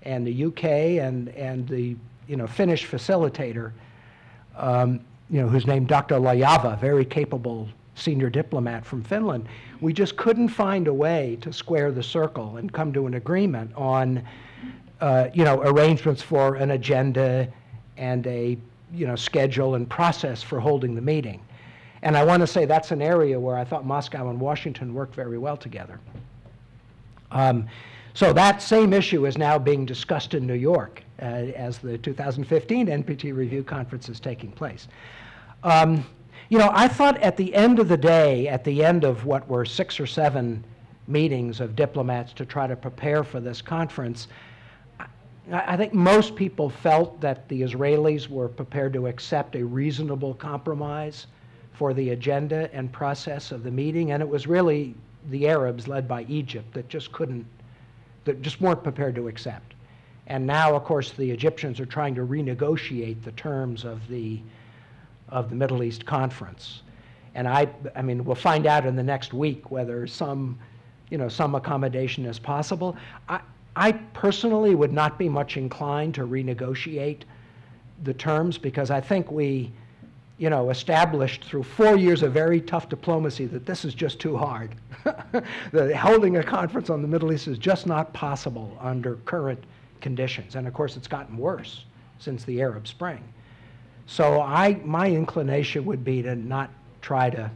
and the UK and the, you know, Finnish facilitator, you know, who's named Dr. Lajava, very capable senior diplomat from Finland, we just couldn't find a way to square the circle and come to an agreement on, you know, arrangements for an agenda and a, you know, schedule and process for holding the meeting. And I want to say that's an area where I thought Moscow and Washington worked very well together. So that same issue is now being discussed in New York as the 2015 NPT review conference is taking place. You know, I thought at the end of the day, at the end of what were 6 or 7 meetings of diplomats to try to prepare for this conference, I think most people felt that the Israelis were prepared to accept a reasonable compromise for the agenda and process of the meeting, and it was really the Arabs, led by Egypt, that just weren't prepared to accept. And now, of course, the Egyptians are trying to renegotiate the terms of the Middle East Conference. And I mean, we'll find out in the next week whether some accommodation is possible. I personally would not be much inclined to renegotiate the terms, because I think we, established through 4 years of very tough diplomacy that this is just too hard. Holding a conference on the Middle East is just not possible under current conditions. And of course, it's gotten worse since the Arab Spring. So my inclination would be to not try to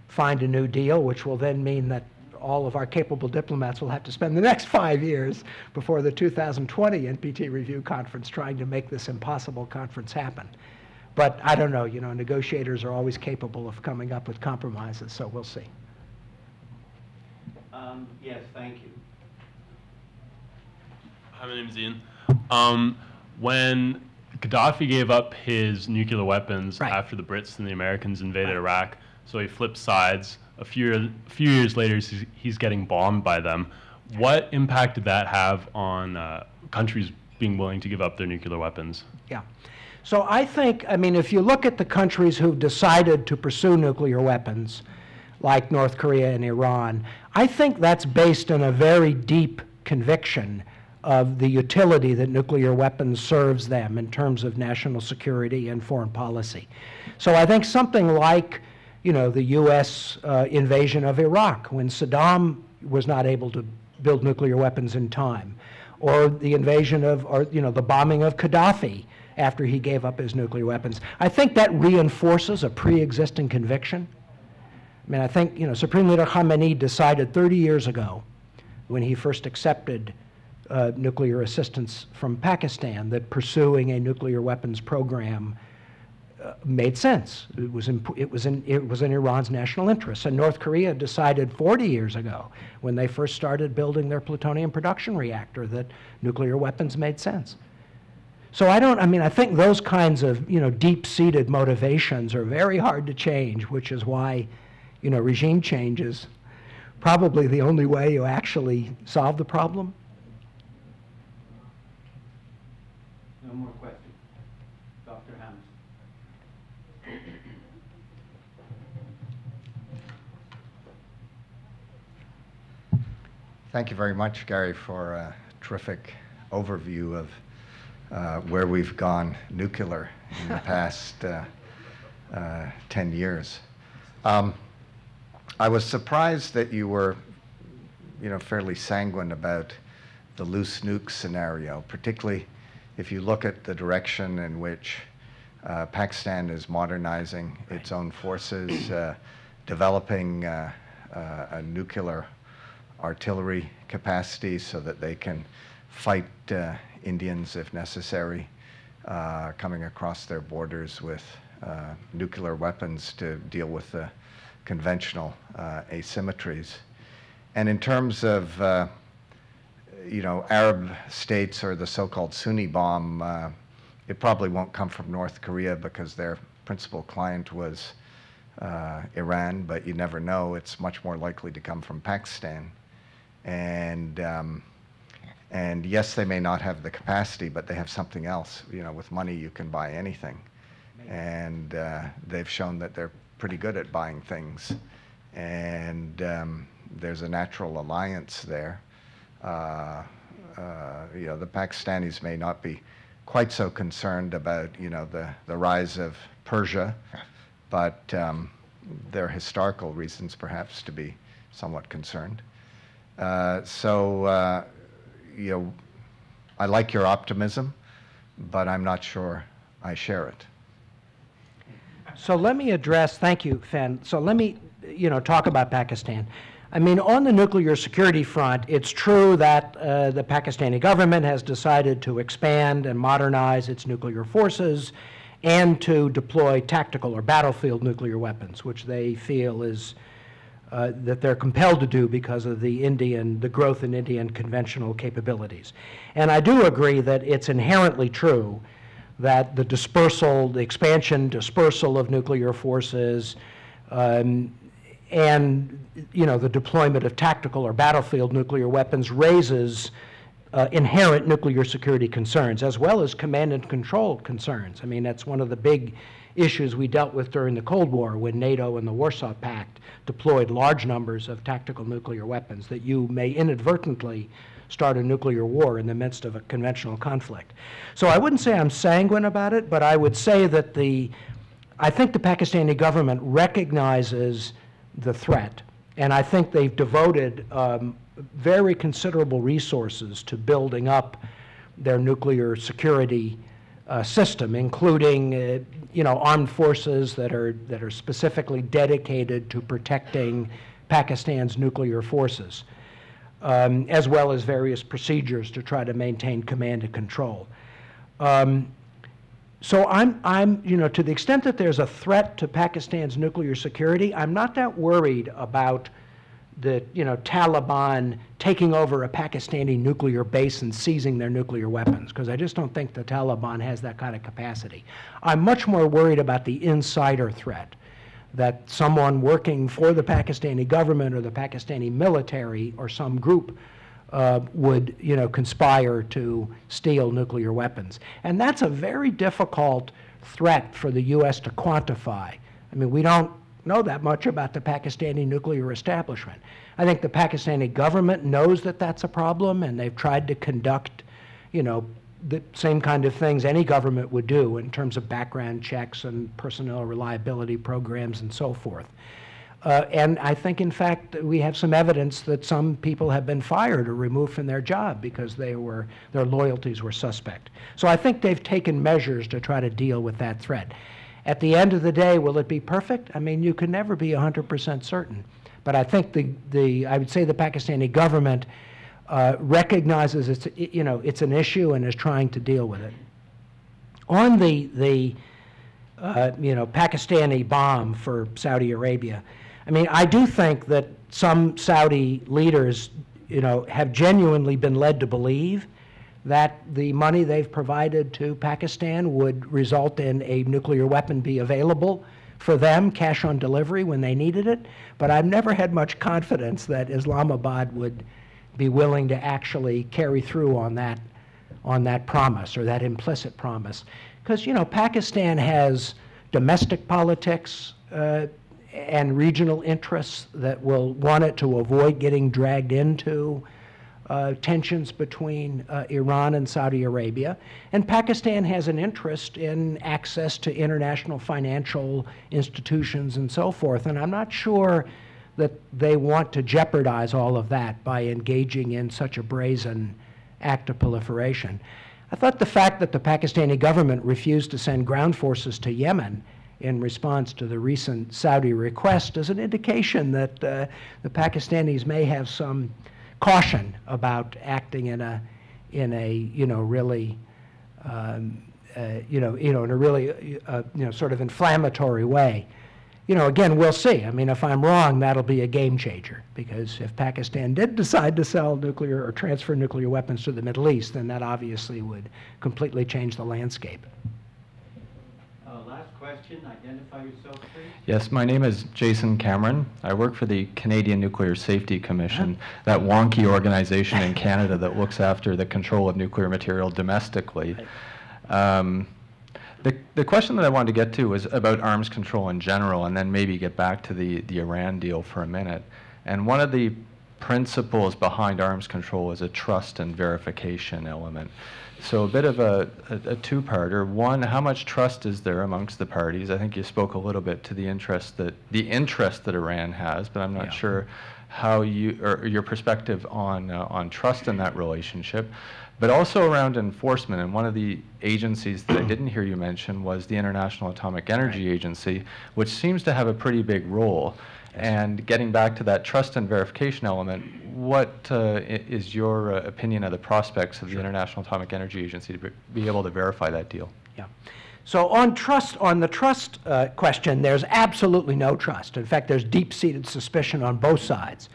find a new deal, which will then mean that all of our capable diplomats will have to spend the next 5 years before the 2020 NPT review conference trying to make this impossible conference happen. But I don't know, negotiators are always capable of coming up with compromises, so we'll see. Yes, thank you. Hi, my name is Ian. When Gaddafi gave up his nuclear weapons after the Brits and the Americans invaded Iraq, so he flipped sides. A few years later, he's getting bombed by them. What impact did that have on countries being willing to give up their nuclear weapons? Yeah. So I think, if you look at the countries who've decided to pursue nuclear weapons, like North Korea and Iran, I think that's based on a very deep conviction of the utility that nuclear weapons serves them in terms of national security and foreign policy. So I think something like, the U.S. Invasion of Iraq, when Saddam was not able to build nuclear weapons in time, or the invasion of, the bombing of Gaddafi after he gave up his nuclear weapons. I think that reinforces a pre-existing conviction. I think, Supreme Leader Khamenei decided 30 years ago, when he first accepted nuclear assistance from Pakistan, that pursuing a nuclear weapons program made sense. It was in Iran's national interest. And North Korea decided 40 years ago, when they first started building their plutonium production reactor, that nuclear weapons made sense. So I think those kinds of, deep-seated motivations are very hard to change, which is why, regime change is probably the only way you actually solve the problem. No more questions. Dr. Hamilton. Thank you very much, Gary, for a terrific overview of where we've gone nuclear in the past 10 years. I was surprised that you were, fairly sanguine about the loose nuke scenario, particularly if you look at the direction in which Pakistan is modernizing its own forces, developing a nuclear artillery capacity so that they can fight Indians, if necessary, coming across their borders with nuclear weapons to deal with the conventional asymmetries. And in terms of, Arab states or the so-called Sunni bomb, it probably won't come from North Korea because their principal client was Iran, but you never know. It's much more likely to come from Pakistan. And yes, they may not have the capacity, but they have something else. With money, you can buy anything. And they've shown that they're pretty good at buying things. And there's a natural alliance there. The Pakistanis may not be quite so concerned about, the rise of Persia, but there are historical reasons perhaps to be somewhat concerned. I like your optimism, but I'm not sure I share it. So let me address, thank you, Fen. So let me, talk about Pakistan. I mean, on the nuclear security front, it's true that the Pakistani government has decided to expand and modernize its nuclear forces and to deploy tactical or battlefield nuclear weapons, which they feel is that they're compelled to do because of the growth in Indian conventional capabilities. And I do agree that it's inherently true that the expansion, dispersal of nuclear forces, and the deployment of tactical or battlefield nuclear weapons raises inherent nuclear security concerns, as well as command and control concerns. I mean, that's one of the big issues we dealt with during the Cold War when NATO and the Warsaw Pact deployed large numbers of tactical nuclear weapons, that you may inadvertently start a nuclear war in the midst of a conventional conflict. So I wouldn't say I'm sanguine about it, but I would say that I think the Pakistani government recognizes the threat, and I think they've devoted very considerable resources to building up their nuclear security system, including armed forces that are specifically dedicated to protecting Pakistan's nuclear forces, as well as various procedures to try to maintain command and control. So I'm to the extent that there's a threat to Pakistan's nuclear security, I'm not that worried about the Taliban taking over a Pakistani nuclear base and seizing their nuclear weapons, because I just don't think the Taliban has that kind of capacity. I'm much more worried about the insider threat, that someone working for the Pakistani government or the Pakistani military or some group would conspire to steal nuclear weapons. And that's a very difficult threat for the U.S. to quantify. I mean, we don't know that much about the Pakistani nuclear establishment. I think the Pakistani government knows that that's a problem, and they've tried to conduct, the same kind of things any government would do in terms of background checks and personnel reliability programs and so forth. And I think, in fact, we have some evidence that some people have been fired or removed from their job because their loyalties were suspect. So I think they've taken measures to try to deal with that threat. At the end of the day, will it be perfect? I mean, you can never be 100% certain. But I think I would say the Pakistani government recognizes it's an issue and is trying to deal with it. On the Pakistani bomb for Saudi Arabia, I mean, I do think that some Saudi leaders, have genuinely been led to believe that the money they've provided to Pakistan would result in a nuclear weapon be available for them, cash on delivery, when they needed it. But I've never had much confidence that Islamabad would be willing to actually carry through on that promise, or that implicit promise. Because, Pakistan has domestic politics and regional interests that will want it to avoid getting dragged into tensions between Iran and Saudi Arabia. And Pakistan has an interest in access to international financial institutions and so forth. And I'm not sure that they want to jeopardize all of that by engaging in such a brazen act of proliferation. I thought the fact that the Pakistani government refused to send ground forces to Yemen in response to the recent Saudi request is an indication that the Pakistanis may have some caution about acting in a really sort of inflammatory way. Again, we'll see. I mean, if I'm wrong, that'll be a game changer, because if Pakistan did decide to sell nuclear or transfer nuclear weapons to the Middle East, then that obviously would completely change the landscape. Last question, identify yourself, please. Yes, my name is Jason Cameron. I work for the Canadian Nuclear Safety Commission, that wonky organization in Canada that looks after the control of nuclear material domestically. The question that I wanted to get to was about arms control in general, and then maybe get back to the Iran deal for a minute. And one of the principles behind arms control is a trust and verification element. So a bit of a two-parter. One, how much trust is there amongst the parties? I think you spoke a little bit to the interest that Iran has, but I'm not sure how you, or your perspective on trust in that relationship, but also around enforcement. And one of the agencies that I didn't hear you mention was the International Atomic Energy Agency, which seems to have a pretty big role. And getting back to that trust and verification element, what is your opinion of the prospects of the International Atomic Energy Agency to be able to verify that deal? Yeah. So on the trust question, there's absolutely no trust. In fact, there's deep-seated suspicion on both sides.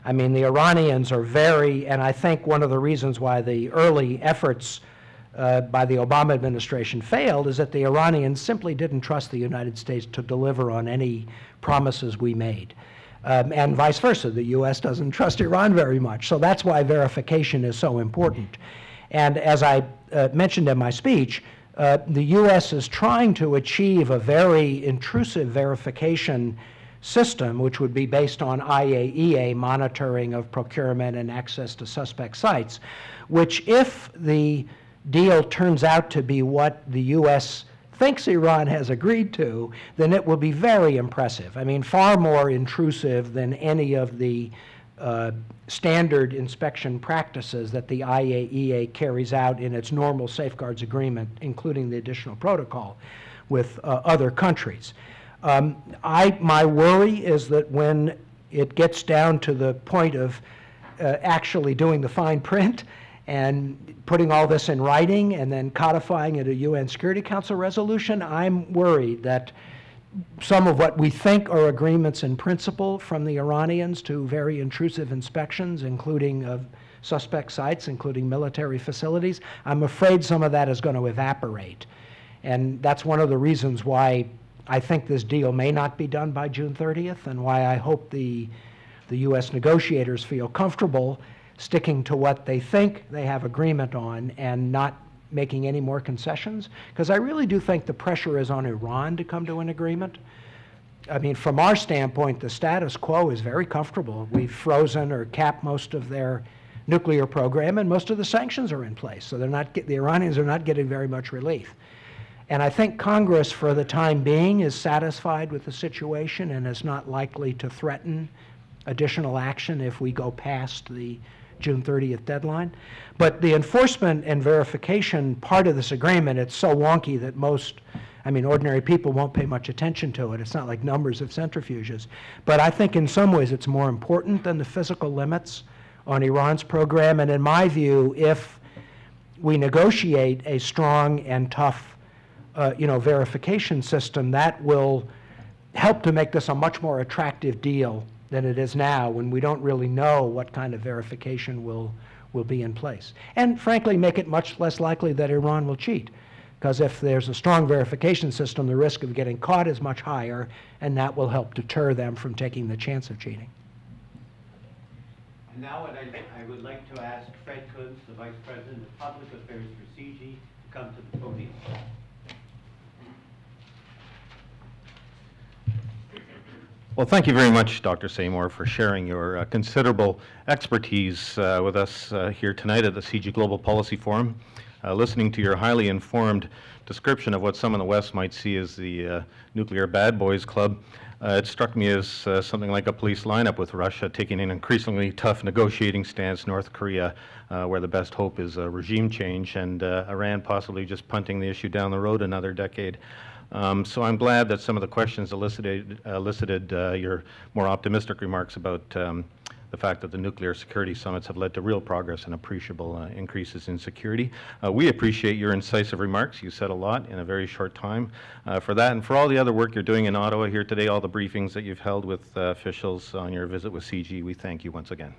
I mean, the Iranians are and I think one of the reasons why the early efforts by the Obama administration failed is that the Iranians simply didn't trust the United States to deliver on any promises we made. And vice versa, the U.S. doesn't trust Iran very much. So that's why verification is so important. And as I mentioned in my speech, the U.S. is trying to achieve a very intrusive verification system, which would be based on IAEA monitoring of procurement and access to suspect sites, which, if the deal turns out to be what the U.S. thinks Iran has agreed to, then it will be very impressive. I mean, far more intrusive than any of the standard inspection practices that the IAEA carries out in its normal safeguards agreement, including the additional protocol with other countries. My worry is that when it gets down to the point of actually doing the fine print and putting all this in writing and then codifying it a UN Security Council resolution, I'm worried that some of what we think are agreements in principle from the Iranians to very intrusive inspections, including of suspect sites, including military facilities, I'm afraid some of that is going to evaporate. And that's one of the reasons why I think this deal may not be done by June 30th, and why I hope the U.S. negotiators feel comfortable sticking to what they think they have agreement on and not making any more concessions, because I really do think the pressure is on Iran to come to an agreement. I mean, from our standpoint, the status quo is very comfortable. We've frozen or capped most of their nuclear program, and most of the sanctions are in place, so the Iranians are not getting very much relief. And I think Congress, for the time being, is satisfied with the situation and is not likely to threaten additional action if we go past the June 30th deadline. But the enforcement and verification part of this agreement, it's so wonky that ordinary people won't pay much attention to it. It's not like numbers of centrifuges. But I think in some ways it's more important than the physical limits on Iran's program. And in my view, if we negotiate a strong and tough verification system, that will help to make this a much more attractive deal than it is now, when we don't really know what kind of verification will be in place. And frankly, make it much less likely that Iran will cheat. Because if there's a strong verification system, the risk of getting caught is much higher, and that will help deter them from taking the chance of cheating. And now I would like to ask Fred Kuntz, the Vice President of Public Affairs for CIGI, to come to the podium. Well, thank you very much, Dr. Seymour, for sharing your considerable expertise with us here tonight at the CIGI Global Policy Forum. Listening to your highly informed description of what some in the West might see as the nuclear bad boys club, it struck me as something like a police lineup, with Russia taking an increasingly tough negotiating stance, North Korea, where the best hope is regime change, and Iran possibly just punting the issue down the road another decade. So I'm glad that some of the questions elicited your more optimistic remarks about the fact that the nuclear security summits have led to real progress and appreciable increases in security. We appreciate your incisive remarks. You said a lot in a very short time. For that and for all the other work you're doing in Ottawa here today, all the briefings that you've held with officials on your visit with CIGI, we thank you once again.